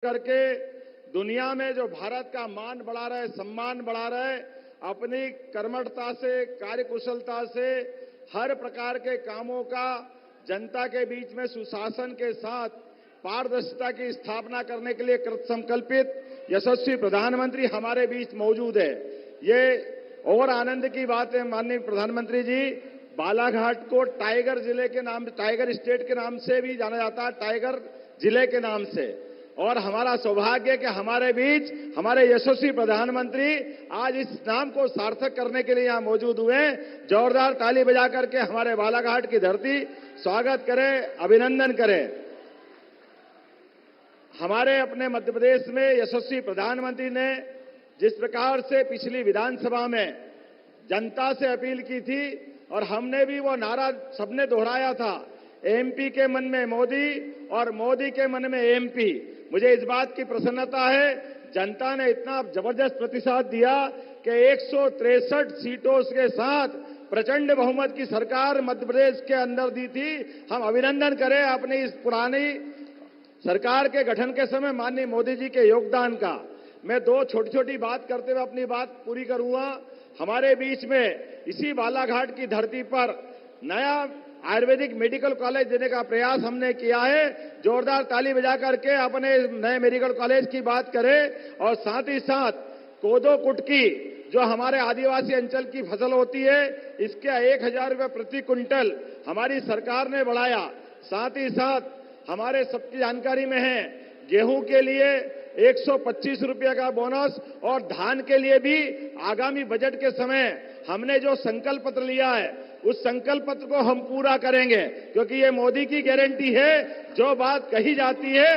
करके दुनिया में जो भारत का मान बढ़ा रहे, सम्मान बढ़ा रहे, अपनी कर्मठता से, कार्यकुशलता से हर प्रकार के कामों का जनता के बीच में सुशासन के साथ पारदर्शिता की स्थापना करने के लिए कृत संकल्पित यशस्वी प्रधानमंत्री हमारे बीच मौजूद है। ये और आनंद की बात है माननीय प्रधानमंत्री जी, बालाघाट को टाइगर जिले के नाम, टाइगर स्टेट के नाम से भी जाना जाता है, टाइगर जिले के नाम से। और हमारा सौभाग्य कि हमारे बीच हमारे यशस्वी प्रधानमंत्री आज इस नाम को सार्थक करने के लिए यहां मौजूद हुए। जोरदार ताली बजा करके हमारे बालाघाट की धरती स्वागत करें, अभिनंदन करें। हमारे अपने मध्य प्रदेश में यशस्वी प्रधानमंत्री ने जिस प्रकार से पिछली विधानसभा में जनता से अपील की थी और हमने भी वो नारा सबने दोहराया था, एमपी के मन में मोदी और मोदी के मन में एमपी। मुझे इस बात की प्रसन्नता है, जनता ने इतना जबरदस्त प्रतिसाद दिया कि 163 सीटों के साथ प्रचंड बहुमत की सरकार मध्य प्रदेश के अंदर दी थी। हम अभिनंदन करें अपनी इस पुरानी सरकार के गठन के समय माननीय मोदी जी के योगदान का। मैं दो छोटी छोटी बात करते हुए अपनी बात पूरी करूंगा। हमारे बीच में इसी बालाघाट की धरती पर नया आयुर्वेदिक मेडिकल कॉलेज देने का प्रयास हमने किया है। जोरदार ताली बजा करके अपने नए मेडिकल कॉलेज की बात करें। और साथ ही साथ कोदो कुटकी जो हमारे आदिवासी अंचल की फसल होती है, इसके 1000 रुपये प्रति क्विंटल हमारी सरकार ने बढ़ाया। साथ ही साथ हमारे सबकी जानकारी में है, गेहूं के लिए 125 रुपये का बोनस और धान के लिए भी आगामी बजट के समय हमने जो संकल्प पत्र लिया है उस संकल्प पत्र को हम पूरा करेंगे, क्योंकि ये मोदी की गारंटी है, जो बात कही जाती है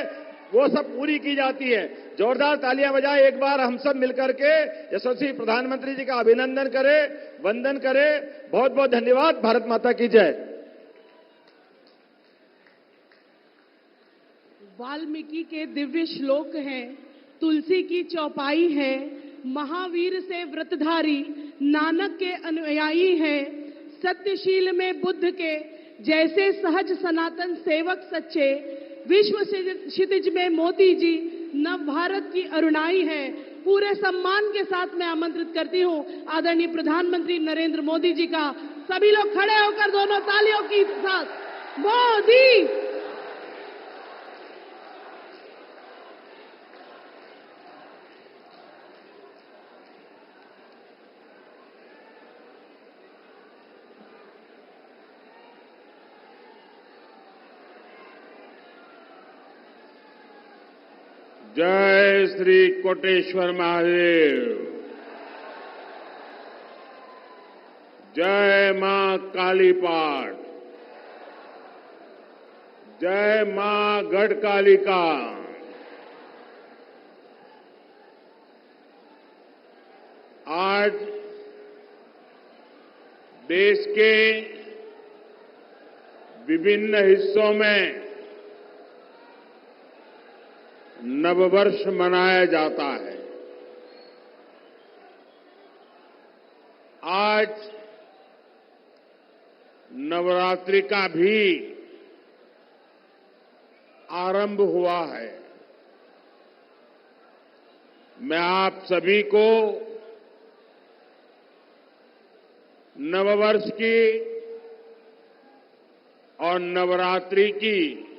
वो सब पूरी की जाती है। जोरदार तालियां बजाएं, एक बार हम सब मिलकर के यशस्वी प्रधानमंत्री जी का अभिनंदन करें, वंदन करें। बहुत बहुत धन्यवाद। भारत माता की जय। वाल्मीकि के दिव्य श्लोक हैं, तुलसी की चौपाई है, महावीर से व्रतधारी नानक के अनुयायी हैं, सत्यशील में बुद्ध के जैसे सहज सनातन सेवक सच्चे, विश्व क्षितिज में मोदी जी नव भारत की अरुणाई है। पूरे सम्मान के साथ मैं आमंत्रित करती हूं आदरणीय प्रधानमंत्री नरेंद्र मोदी जी का। सभी लोग खड़े होकर दोनों तालियों के साथ मोदी। जय श्री कोटेश्वर महादेव। जय मां कालीपाट। जय मां गढ़कालिका। आज देश के विभिन्न हिस्सों में नववर्ष मनाया जाता है। आज नवरात्रि का भी आरंभ हुआ है। मैं आप सभी को नववर्ष की और नवरात्रि की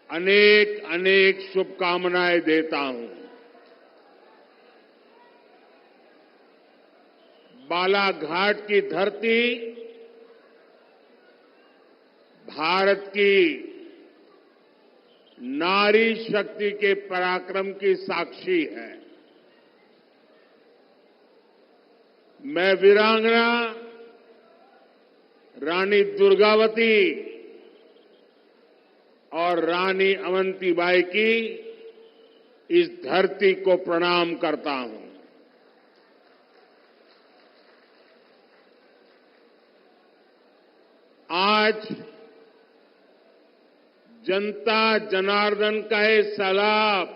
अनेक अनेक शुभकामनाएं देता हूं। बालाघाट की धरती भारत की नारी शक्ति के पराक्रम की साक्षी है। मैं वीरांगना रानी दुर्गावती और रानी अवंतीबाई की इस धरती को प्रणाम करता हूं। आज जनता जनार्दन का ये सैलाब,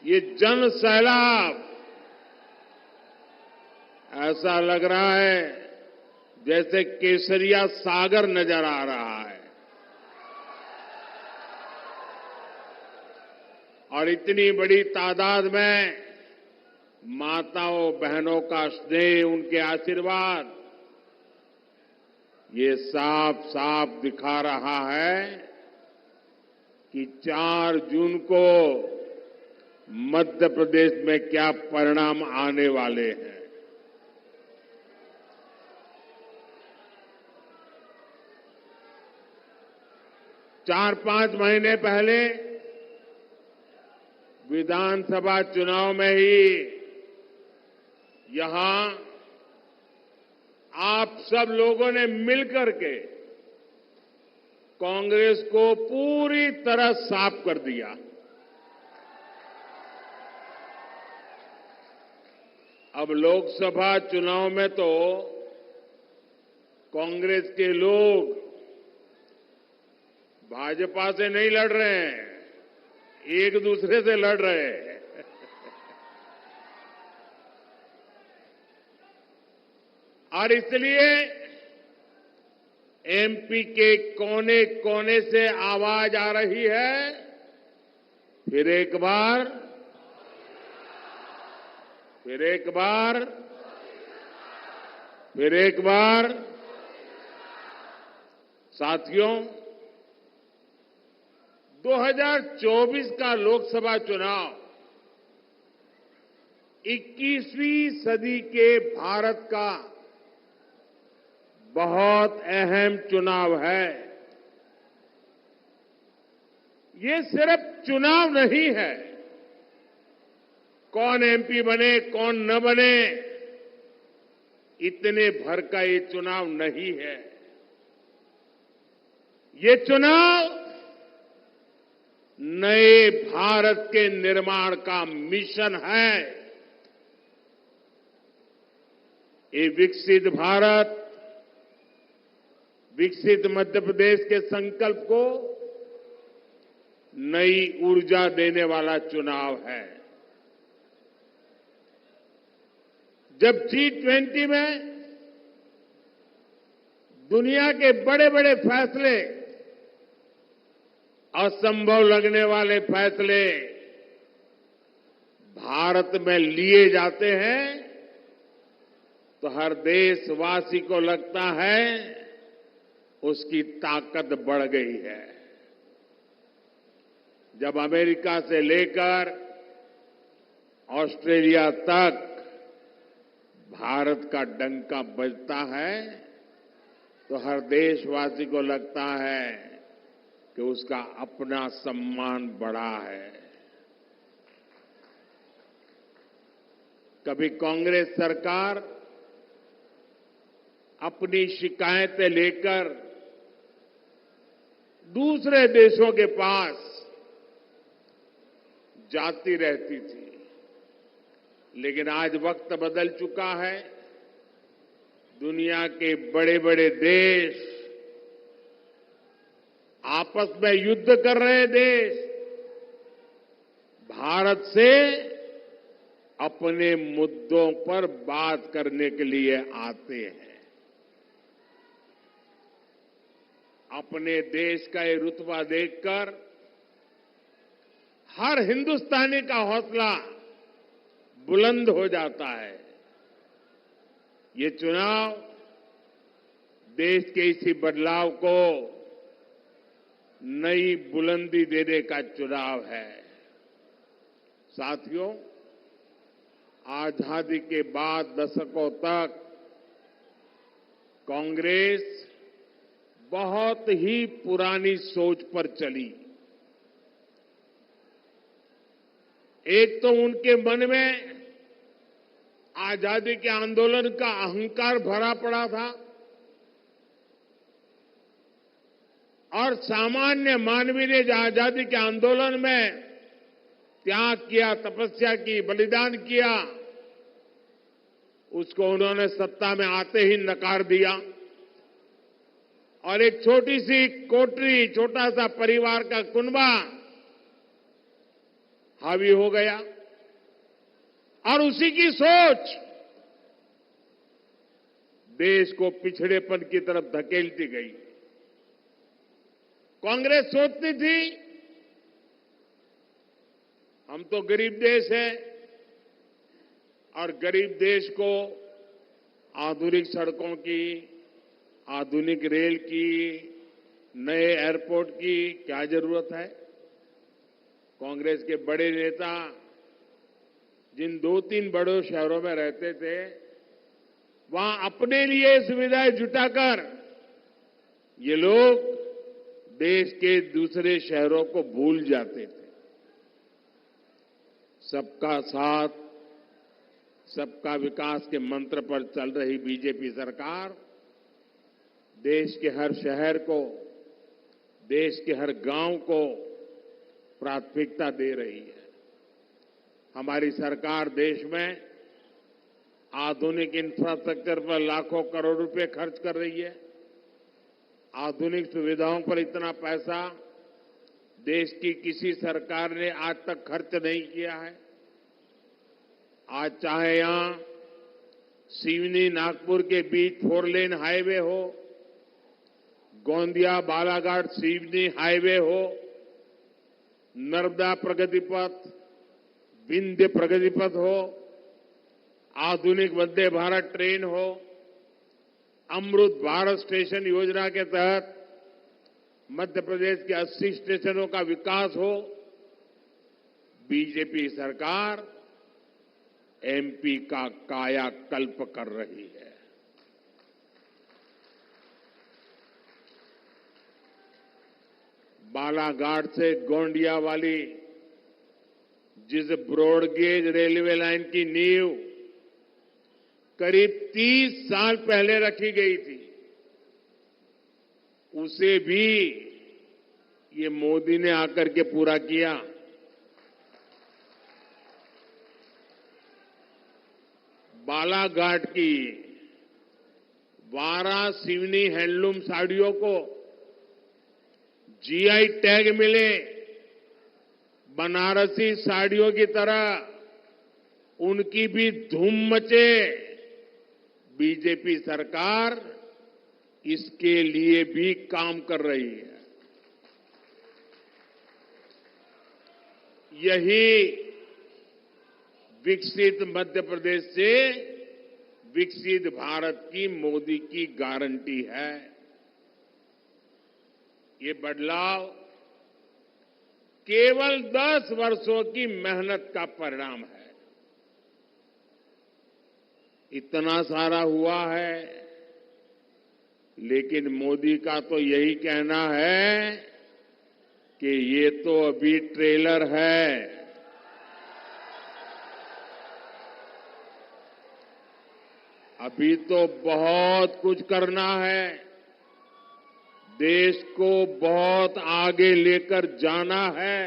ये जन सैलाब ऐसा लग रहा है जैसे केसरिया सागर नजर आ रहा है। और इतनी बड़ी तादाद में माताओं बहनों का स्नेह, उनके आशीर्वाद, ये साफ साफ दिखा रहा है कि 4 जून को मध्य प्रदेश में क्या परिणाम आने वाले हैं। चार 5 महीने पहले विधानसभा चुनाव में ही यहां आप सब लोगों ने मिलकर के कांग्रेस को पूरी तरह साफ कर दिया। अब लोकसभा चुनाव में तो कांग्रेस के लोग भाजपा से नहीं लड़ रहे हैं, एक दूसरे से लड़ रहे हैं। और इसलिए एमपी के कोने कोने से आवाज आ रही है, फिर एक बार, फिर एक बार, फिर एक बार। साथियों, 2024 का लोकसभा चुनाव 21वीं सदी के भारत का बहुत अहम चुनाव है। ये सिर्फ चुनाव नहीं है, कौन एमपी बने कौन न बने, इतने भर का ये चुनाव नहीं है। ये चुनाव नए भारत के निर्माण का मिशन है। ये विकसित भारत, विकसित मध्य प्रदेश के संकल्प को नई ऊर्जा देने वाला चुनाव है। जब G20 में दुनिया के बड़े बड़े फैसले, असंभव लगने वाले फैसले भारत में लिए जाते हैं, तो हर देशवासी को लगता है उसकी ताकत बढ़ गई है। जब अमेरिका से लेकर ऑस्ट्रेलिया तक भारत का डंका बजता है, तो हर देशवासी को लगता है कि उसका अपना सम्मान बढ़ा है। कभी कांग्रेस सरकार अपनी शिकायतें लेकर दूसरे देशों के पास जाती रहती थी, लेकिन आज वक्त बदल चुका है। दुनिया के बड़े बड़े देश, आपस में युद्ध कर रहे देश, भारत से अपने मुद्दों पर बात करने के लिए आते हैं। अपने देश का ये रुतबा देखकर हर हिंदुस्तानी का हौसला बुलंद हो जाता है। ये चुनाव देश के इसी बदलाव को नई बुलंदी देने का चुनाव है। साथियों, आजादी के बाद दशकों तक कांग्रेस बहुत ही पुरानी सोच पर चली। एक तो उनके मन में आजादी के आंदोलन का अहंकार भरा पड़ा था और सामान्य मानवीय ने जो आजादी के आंदोलन में त्याग किया, तपस्या की, बलिदान किया, उसको उन्होंने सत्ता में आते ही नकार दिया और एक छोटी सी कोठरी, छोटा सा परिवार का कुनबा हावी हो गया और उसी की सोच देश को पिछड़ेपन की तरफ धकेलती गई। कांग्रेस सोचती थी हम तो गरीब देश है और गरीब देश को आधुनिक सड़कों की, आधुनिक रेल की, नए एयरपोर्ट की क्या जरूरत है? कांग्रेस के बड़े नेता जिन 2-3 बड़े शहरों में रहते थे, वहां अपने लिए सुविधाएं जुटाकर ये लोग देश के दूसरे शहरों को भूल जाते थे। सबका साथ, सबका विकास के मंत्र पर चल रही बीजेपी सरकार देश के हर शहर को, देश के हर गांव को प्राथमिकता दे रही है। हमारी सरकार देश में आधुनिक इंफ्रास्ट्रक्चर पर लाखों करोड़ रुपए खर्च कर रही है। आधुनिक सुविधाओं पर इतना पैसा देश की किसी सरकार ने आज तक खर्च नहीं किया है। आज चाहे यहां सिवनी नागपुर के बीच 4 लेन हाईवे हो, गोंदिया बालाघाट सिवनी हाईवे हो, नर्मदा प्रगति पथ, विंध्य प्रगति पथ हो, आधुनिक वंदे भारत ट्रेन हो, अमृत भारत स्टेशन योजना के तहत मध्य प्रदेश के 80 स्टेशनों का विकास हो, बीजेपी सरकार एमपी का कायाकल्प कर रही है। बालाघाट से गोंडिया वाली जिस ब्रॉडगेज रेलवे लाइन की नींव करीब 30 साल पहले रखी गई थी, उसे भी ये मोदी ने आकर के पूरा किया। बालाघाट की 12 सिवनी हैंडलूम साड़ियों को जीआई टैग मिले, बनारसी साड़ियों की तरह उनकी भी धूम मचे। बीजेपी सरकार इसके लिए भी काम कर रही है। यही विकसित मध्य प्रदेश से विकसित भारत की मोदी की गारंटी है। ये बदलाव केवल 10 वर्षों की मेहनत का परिणाम है। इतना सारा हुआ है, लेकिन मोदी का तो यही कहना है कि ये तो अभी ट्रेलर है। अभी तो बहुत कुछ करना है, देश को बहुत आगे लेकर जाना है।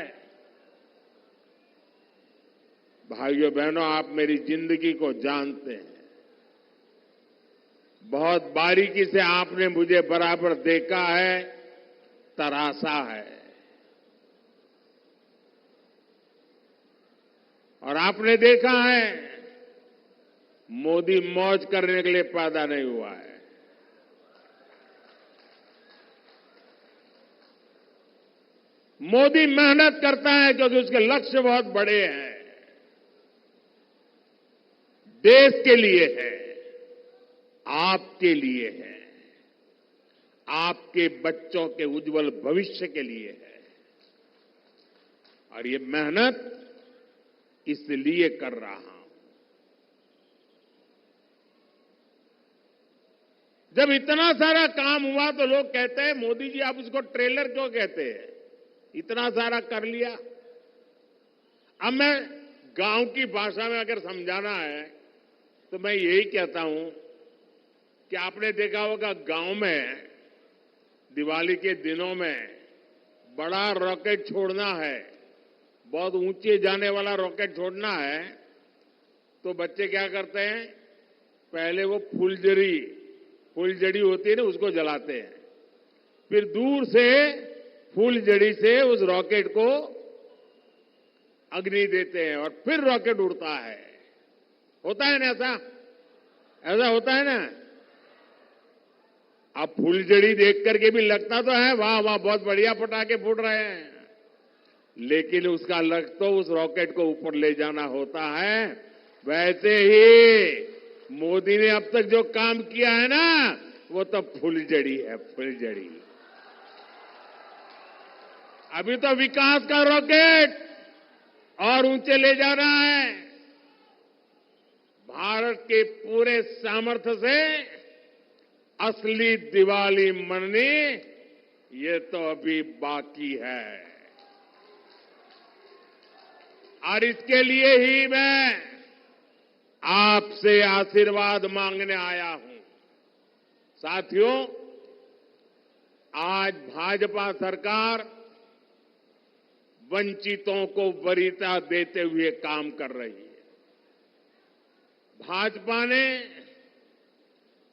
भाइयों बहनों, आप मेरी जिंदगी को जानते हैं, बहुत बारीकी से आपने मुझे बराबर देखा है, तरासा है, और आपने देखा है मोदी मौज करने के लिए पैदा नहीं हुआ है। मोदी मेहनत करता है क्योंकि उसके लक्ष्य बहुत बड़े हैं, देश के लिए है, आपके लिए है, आपके बच्चों के उज्जवल भविष्य के लिए है। और ये मेहनत इसलिए कर रहा हूं। जब इतना सारा काम हुआ तो लोग कहते हैं मोदी जी आप उसको ट्रेलर क्यों कहते हैं, इतना सारा कर लिया। अब मैं गांव की भाषा में अगर समझाना है तो मैं यही कहता हूं कि आपने देखा होगा गांव में दिवाली के दिनों में बड़ा रॉकेट छोड़ना है, बहुत ऊंचे जाने वाला रॉकेट छोड़ना है, तो बच्चे क्या करते हैं, पहले वो फुलझड़ी होती है ना, उसको जलाते हैं, फिर दूर से फुलझड़ी से उस रॉकेट को अग्नि देते हैं और फिर रॉकेट उड़ता है। होता है ना ऐसा होता है ना। अब फुलझड़ी देख करके भी लगता तो है वाह वाह बहुत बढ़िया पटाखे फूट रहे हैं, लेकिन उसका लक्ष्य तो उस रॉकेट को ऊपर ले जाना होता है। वैसे ही मोदी ने अब तक जो काम किया है ना, वो तो फुलझड़ी है, फुलझड़ी। अभी तो विकास का रॉकेट और ऊंचे ले जाना है। भारत के पूरे सामर्थ्य से असली दिवाली मननी, ये तो अभी बाकी है। और इसके लिए ही मैं आपसे आशीर्वाद मांगने आया हूं। साथियों, आज भाजपा सरकार वंचितों को वरीयता देते हुए काम कर रही है। भाजपा ने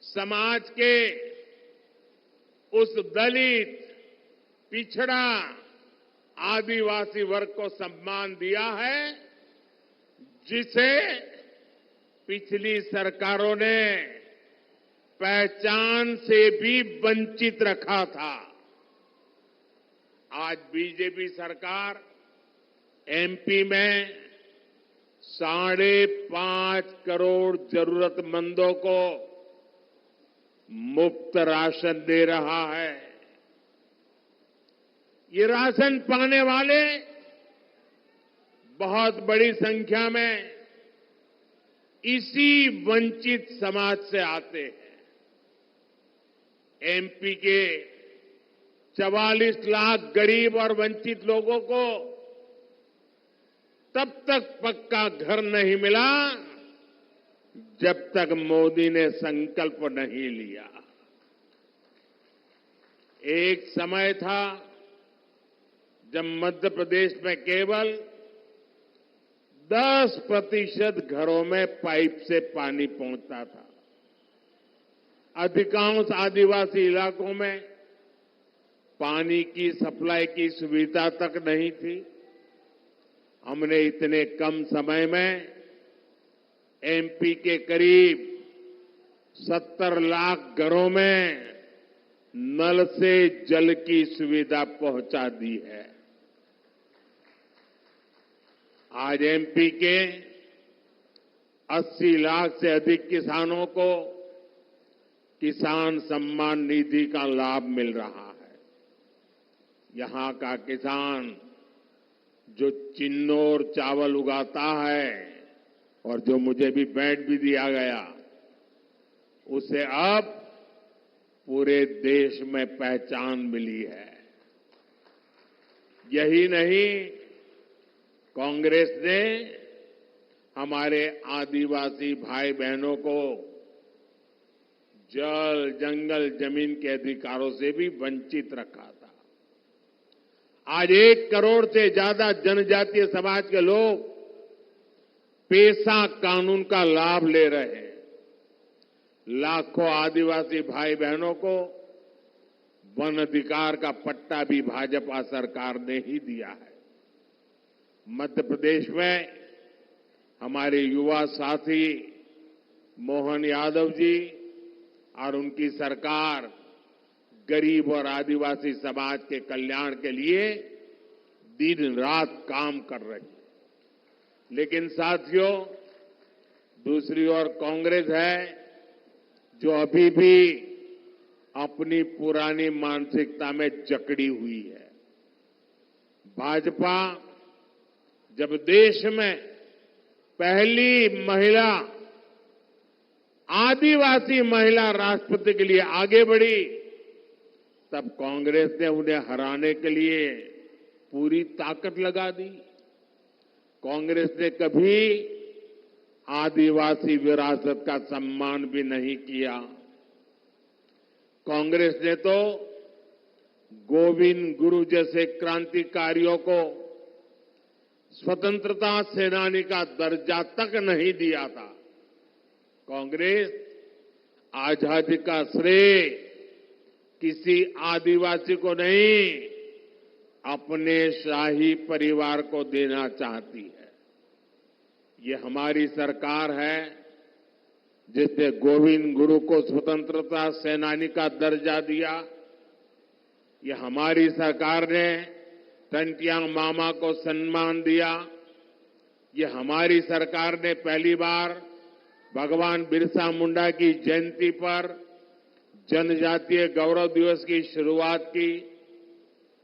समाज के उस दलित, पिछड़ा, आदिवासी वर्ग को सम्मान दिया है जिसे पिछली सरकारों ने पहचान से भी वंचित रखा था। आज बीजेपी सरकार एमपी में 5.5 करोड़ जरूरतमंदों को मुफ्त राशन दे रहा है। ये राशन पाने वाले बहुत बड़ी संख्या में इसी वंचित समाज से आते हैं। एमपी के 44 लाख गरीब और वंचित लोगों को तब तक पक्का घर नहीं मिला जब तक मोदी ने संकल्प नहीं लिया। एक समय था जब मध्य प्रदेश में केवल 10% घरों में पाइप से पानी पहुंचता था। अधिकांश आदिवासी इलाकों में पानी की सप्लाई की सुविधा तक नहीं थी। हमने इतने कम समय में एमपी के करीब 70 लाख घरों में नल से जल की सुविधा पहुंचा दी है। आज एमपी के 80 लाख से अधिक किसानों को किसान सम्मान निधि का लाभ मिल रहा है। यहां का किसान जो चिन्नौर चावल उगाता है और जो मुझे भी बैट भी दिया गया, उसे अब पूरे देश में पहचान मिली है। यही नहीं, कांग्रेस ने हमारे आदिवासी भाई बहनों को जल, जंगल, जमीन के अधिकारों से भी वंचित रखा था। आज 1 करोड़ से ज्यादा जनजातीय समाज के लोग पेसा कानून का लाभ ले रहे हैं। लाखों आदिवासी भाई बहनों को वन अधिकार का पट्टा भी भाजपा सरकार ने ही दिया है। मध्य प्रदेश में हमारे युवा साथी मोहन यादव जी और उनकी सरकार गरीब और आदिवासी समाज के कल्याण के लिए दिन रात काम कर रही है। लेकिन साथियों, दूसरी ओर कांग्रेस है जो अभी भी अपनी पुरानी मानसिकता में जकड़ी हुई है। भाजपा जब देश में पहली महिला, आदिवासी महिला राष्ट्रपति के लिए आगे बढ़ी, तब कांग्रेस ने उन्हें हराने के लिए पूरी ताकत लगा दी। कांग्रेस ने कभी आदिवासी विरासत का सम्मान भी नहीं किया। कांग्रेस ने तो गोविंद गुरु जैसे क्रांतिकारियों को स्वतंत्रता सेनानी का दर्जा तक नहीं दिया था। कांग्रेस आजादी का श्रेय किसी आदिवासी को नहीं, अपने शाही परिवार को देना चाहती है। ये हमारी सरकार है जिसने गोविंद गुरु को स्वतंत्रता सेनानी का दर्जा दिया। ये हमारी सरकार ने टंटियां मामा को सम्मान दिया। ये हमारी सरकार ने पहली बार भगवान बिरसा मुंडा की जयंती पर जनजातीय गौरव दिवस की शुरुआत की।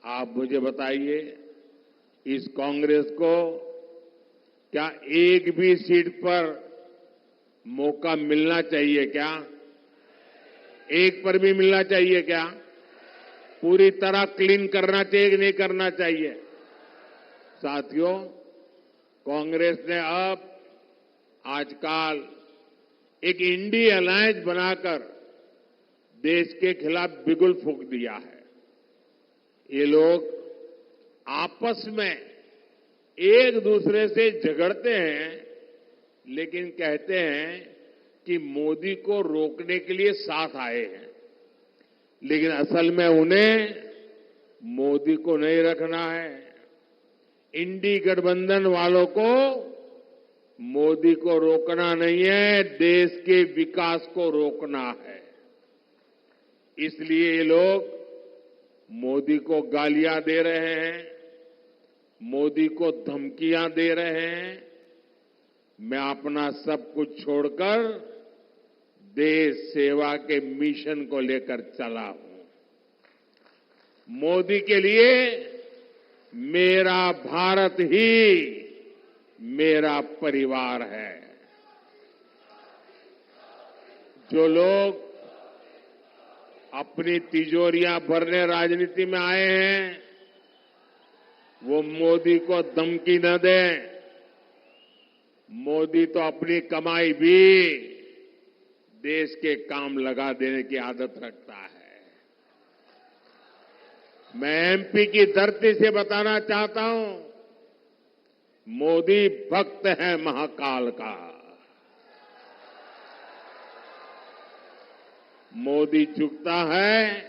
आप मुझे बताइए, इस कांग्रेस को क्या एक भी सीट पर मौका मिलना चाहिए क्या? एक पर भी मिलना चाहिए क्या? पूरी तरह क्लीन करना चाहिए कि नहीं करना चाहिए? साथियों, कांग्रेस ने अब आजकल एक इंडी अलायंस बनाकर देश के खिलाफ बिगुल फूंक दिया है। ये लोग आपस में एक दूसरे से झगड़ते हैं, लेकिन कहते हैं कि मोदी को रोकने के लिए साथ आए हैं, लेकिन असल में उन्हें मोदी को नहीं रखना है। इंडी गठबंधन वालों को मोदी को रोकना नहीं है, देश के विकास को रोकना है। इसलिए ये लोग मोदी को गालियां दे रहे हैं, मोदी को धमकियां दे रहे हैं। मैं अपना सब कुछ छोड़कर देश सेवा के मिशन को लेकर चला हूं। मोदी के लिए मेरा भारत ही मेरा परिवार है। जो लोग अपनी तिजोरियां भरने राजनीति में आए हैं, वो मोदी को धमकी न दें। मोदी तो अपनी कमाई भी देश के काम लगा देने की आदत रखता है। मैं एमपी की धरती से बताना चाहता हूं, मोदी भक्त है महाकाल का। मोदी झुकता है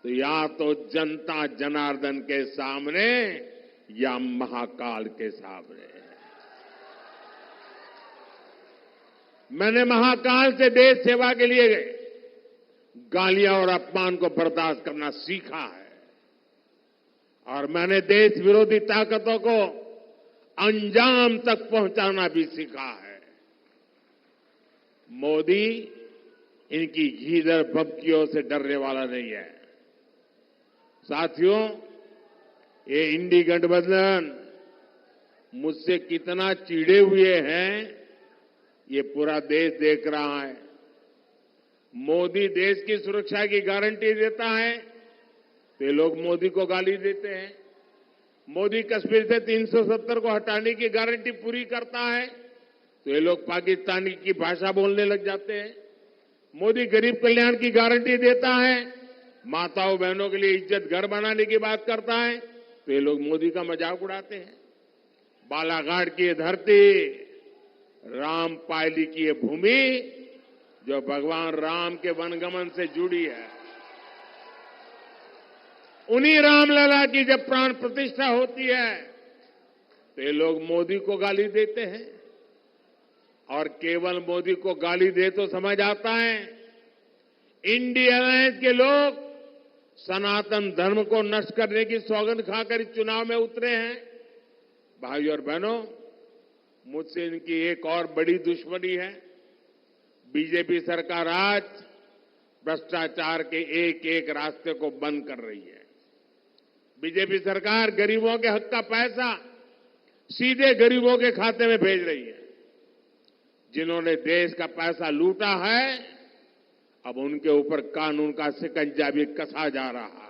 तो या तो जनता जनार्दन के सामने या महाकाल के सामने। मैंने महाकाल से देश सेवा के लिए गालियां और अपमान को बर्दाश्त करना सीखा है, और मैंने देश विरोधी ताकतों को अंजाम तक पहुंचाना भी सीखा है। मोदी इनकी गीदड़ भभकियों से डरने वाला नहीं है। साथियों, ये इंडी गठबंधन मुझसे कितना चिढ़े हुए हैं, ये पूरा देश देख रहा है। मोदी देश की सुरक्षा की गारंटी देता है तो ये लोग मोदी को गाली देते हैं। मोदी कश्मीर से 370 को हटाने की गारंटी पूरी करता है तो ये लोग पाकिस्तानी की भाषा बोलने लग जाते हैं। मोदी गरीब कल्याण की गारंटी देता है, माताओं बहनों के लिए इज्जत घर बनाने की बात करता है तो ये लोग मोदी का मजाक उड़ाते हैं। बालाघाट की ये धरती, रामपायली की ये भूमि जो भगवान राम के वनगमन से जुड़ी है, उन्हीं रामलला की जब प्राण प्रतिष्ठा होती है तो ये लोग मोदी को गाली देते हैं। और केवल मोदी को गाली दे तो समझ आता है, इंडी अलायंस के लोग सनातन धर्म को नष्ट करने की सौगंध खाकर इस चुनाव में उतरे हैं। भाइयों और बहनों, मुझसे इनकी एक और बड़ी दुश्मनी है। बीजेपी सरकार आज भ्रष्टाचार के एक एक रास्ते को बंद कर रही है। बीजेपी सरकार गरीबों के हक का पैसा सीधे गरीबों के खाते में भेज रही है। जिन्होंने देश का पैसा लूटा है, अब उनके ऊपर कानून का शिकंजा भी कसा जा रहा है।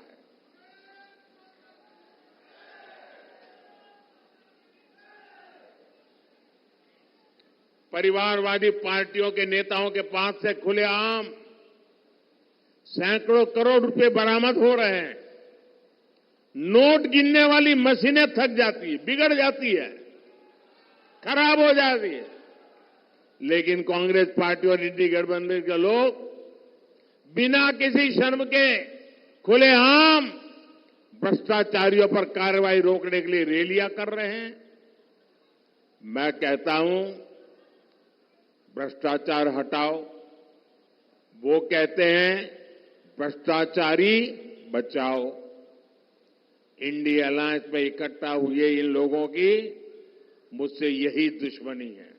परिवारवादी पार्टियों के नेताओं के पास से खुलेआम सैकड़ों करोड़ रुपए बरामद हो रहे हैं। नोट गिनने वाली मशीनें थक जाती है, बिगड़ जाती है, खराब हो जाती है, लेकिन कांग्रेस पार्टी और इंडी गठबंधन के लोग बिना किसी शर्म के खुलेआम भ्रष्टाचारियों पर कार्रवाई रोकने के लिए रैलियां कर रहे हैं। मैं कहता हूं, भ्रष्टाचार हटाओ। वो कहते हैं भ्रष्टाचारी बचाओ। इंडिया अलायंस में इकट्ठा हुए इन लोगों की मुझसे यही दुश्मनी है।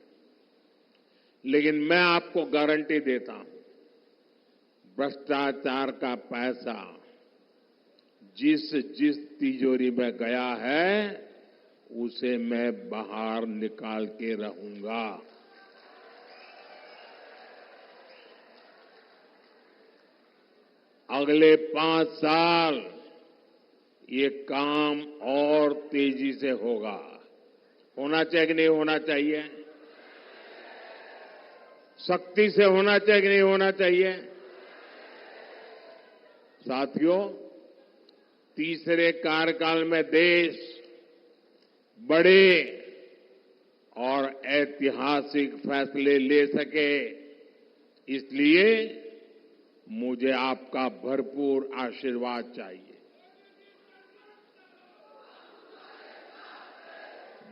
लेकिन मैं आपको गारंटी देता हूं, भ्रष्टाचार का पैसा जिस जिस तिजोरी में गया है उसे मैं बाहर निकाल के रहूंगा। अगले 5 साल ये काम और तेजी से होगा। होना चाहिए कि नहीं होना चाहिए? सख्ती से होना चाहिए कि नहीं होना चाहिए? साथियों, तीसरे कार्यकाल में देश बड़े और ऐतिहासिक फैसले ले सके, इसलिए मुझे आपका भरपूर आशीर्वाद चाहिए।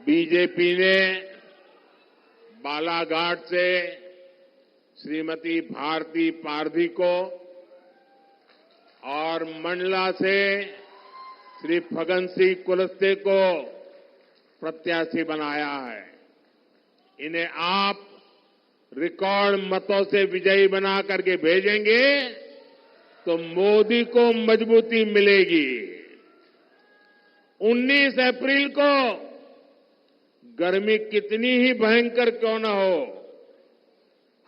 बीजेपी ने बालाघाट से श्रीमती भारती पारधी को और मंडला से श्री फग्गन सिंह कुलस्ते को प्रत्याशी बनाया है। इन्हें आप रिकॉर्ड मतों से विजयी बना करके भेजेंगे तो मोदी को मजबूती मिलेगी। 19 अप्रैल को गर्मी कितनी ही भयंकर क्यों न हो,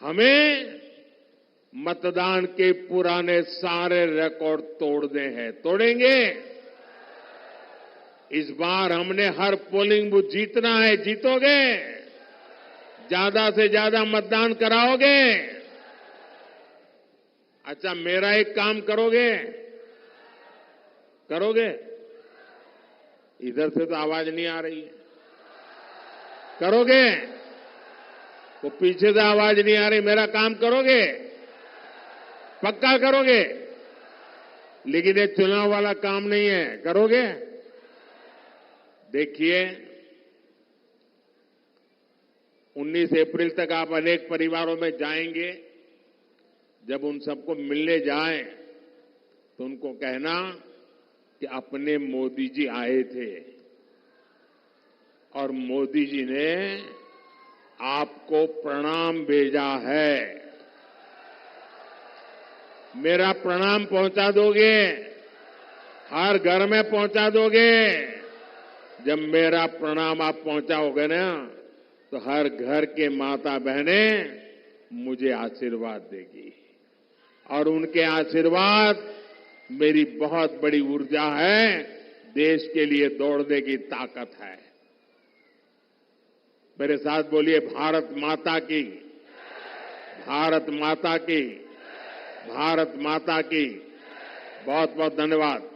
हमें मतदान के पुराने सारे रिकॉर्ड तोड़ने हैं। तोड़ेंगे। इस बार हमने हर पोलिंग बूथ जीतना है। जीतोगे? ज्यादा से ज्यादा मतदान कराओगे? अच्छा, मेरा एक काम करोगे? करोगे? इधर से तो आवाज नहीं आ रही है। करोगे? वो पीछे से आवाज नहीं आ रही। मेरा काम करोगे? पक्का करोगे? लेकिन ये चुनाव वाला काम नहीं है। करोगे? देखिए, 19 अप्रैल तक आप अनेक परिवारों में जाएंगे। जब उन सबको मिलने जाएं तो उनको कहना कि अपने मोदी जी आए थे और मोदी जी ने आपको प्रणाम भेजा है। मेरा प्रणाम पहुंचा दोगे? हर घर में पहुंचा दोगे? जब मेरा प्रणाम आप पहुंचाओगे ना, तो हर घर के माता बहनें मुझे आशीर्वाद देगी और उनके आशीर्वाद मेरी बहुत बड़ी ऊर्जा है। देश के लिए दौड़ने की ताकत है। मेरे साथ बोलिए, भारत माता की, भारत माता की, भारत माता की। बहुत बहुत धन्यवाद।